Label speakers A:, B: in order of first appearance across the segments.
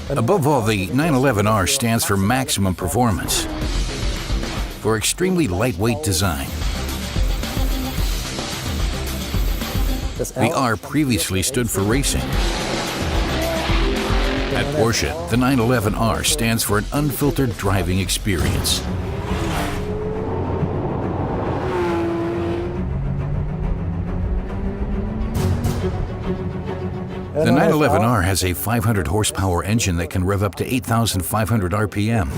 A: Above all, the 911R stands for maximum performance, for extremely lightweight design. The R previously stood for racing. At Porsche, the 911R stands for an unfiltered driving experience. The 911R has a 500 horsepower engine that can rev up to 8,500 RPM.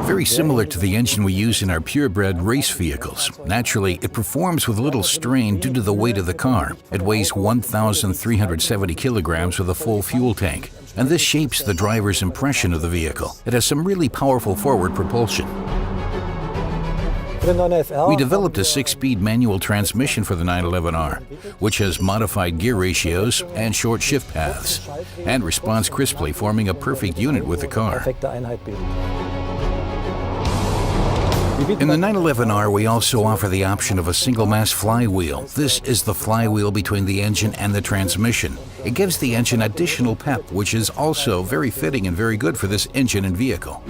A: Very similar to the engine we use in our purebred race vehicles. Naturally, it performs with little strain due to the weight of the car. It weighs 1,370 kilograms with a full fuel tank, and this shapes the driver's impression of the vehicle. It has some really powerful forward propulsion. We developed a 6-speed manual transmission for the 911R, which has modified gear ratios and short shift paths, and responds crisply, forming a perfect unit with the car. In the 911R, we also offer the option of a single-mass flywheel. This is the flywheel between the engine and the transmission. It gives the engine additional pep, which is also very fitting and very good for this engine and vehicle.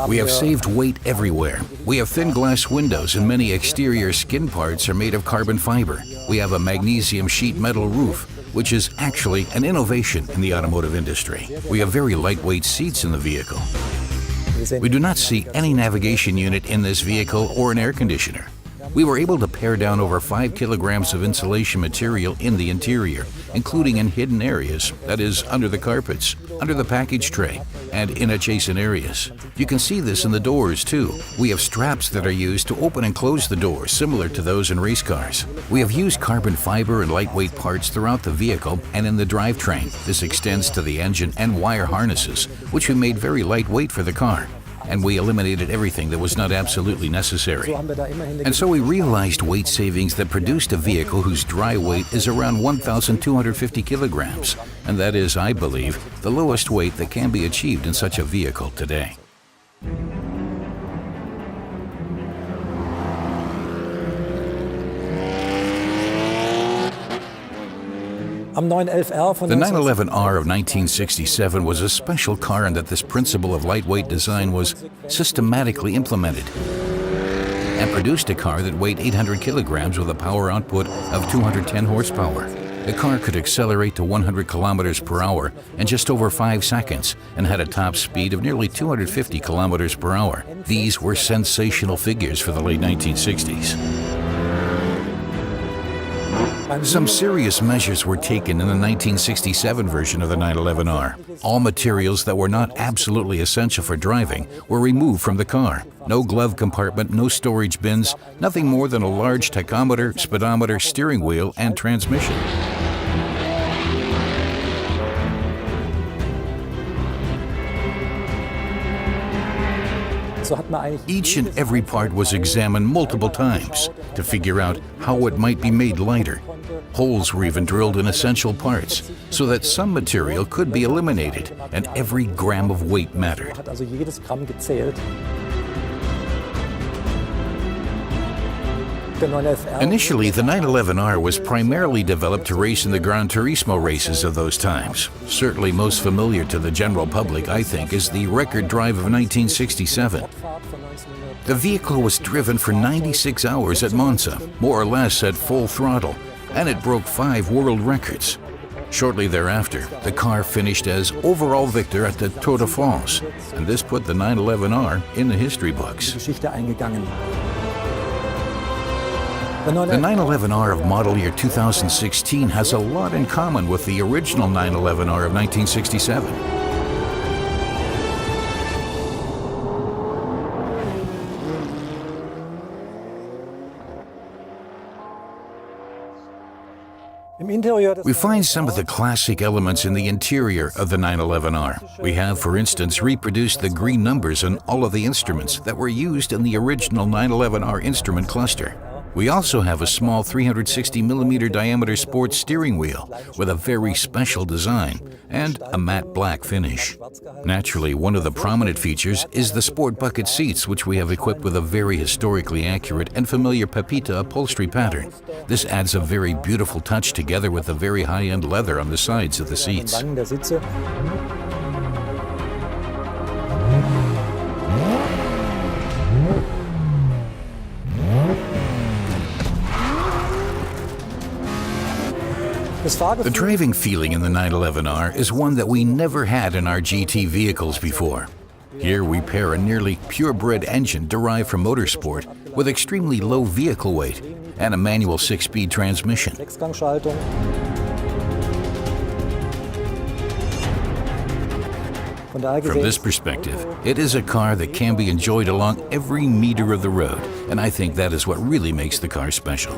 A: We have saved weight everywhere. We have thin glass windows and many exterior skin parts are made of carbon fiber. We have a magnesium sheet metal roof, which is actually an innovation in the automotive industry. We have very lightweight seats in the vehicle. We do not see any navigation unit in this vehicle or an air conditioner. We were able to pare down over 5 kilograms of insulation material in the interior, including in hidden areas, that is, under the carpets, under the package tray, and in adjacent areas. You can see this in the doors too. We have straps that are used to open and close the doors, similar to those in race cars. We have used carbon fiber and lightweight parts throughout the vehicle and in the drivetrain. This extends to the engine and wire harnesses, which we made very lightweight for the car. And we eliminated everything that was not absolutely necessary. And so we realized weight savings that produced a vehicle whose dry weight is around 1,250 kilograms. And that is, I believe, the lowest weight that can be achieved in such a vehicle today. The 911R of 1967 was a special car in that this principle of lightweight design was systematically implemented and produced a car that weighed 800 kilograms with a power output of 210 horsepower. The car could accelerate to 100 kilometers per hour in just over 5 seconds and had a top speed of nearly 250 kilometers per hour. These were sensational figures for the late 1960s. Some serious measures were taken in the 1967 version of the 911R. All materials that were not absolutely essential for driving were removed from the car. No glove compartment, no storage bins, nothing more than a large tachometer, speedometer, steering wheel, and transmission. Each and every part was examined multiple times to figure out how it might be made lighter. Holes were even drilled in essential parts so that some material could be eliminated and every gram of weight mattered. Initially, the 911R was primarily developed to race in the Gran Turismo races of those times. Certainly most familiar to the general public, I think, is the record drive of 1967. The vehicle was driven for 96 hours at Monza, more or less at full throttle, and it broke 5 world records. Shortly thereafter, the car finished as overall victor at the Tour de France, and this put the 911R in the history books. The 911R of model year 2016 has a lot in common with the original 911R of 1967. We find some of the classic elements in the interior of the 911R. We have, for instance, reproduced the green numbers on all of the instruments that were used in the original 911R instrument cluster. We also have a small 360mm diameter sports steering wheel with a very special design and a matte black finish. Naturally, one of the prominent features is the sport bucket seats, which we have equipped with a very historically accurate and familiar Pepita upholstery pattern. This adds a very beautiful touch together with the very high-end leather on the sides of the seats. The driving feeling in the 911R is one that we never had in our GT vehicles before. Here we pair a nearly purebred engine derived from motorsport with extremely low vehicle weight and a manual 6-speed transmission. From this perspective, it is a car that can be enjoyed along every meter of the road, and I think that is what really makes the car special.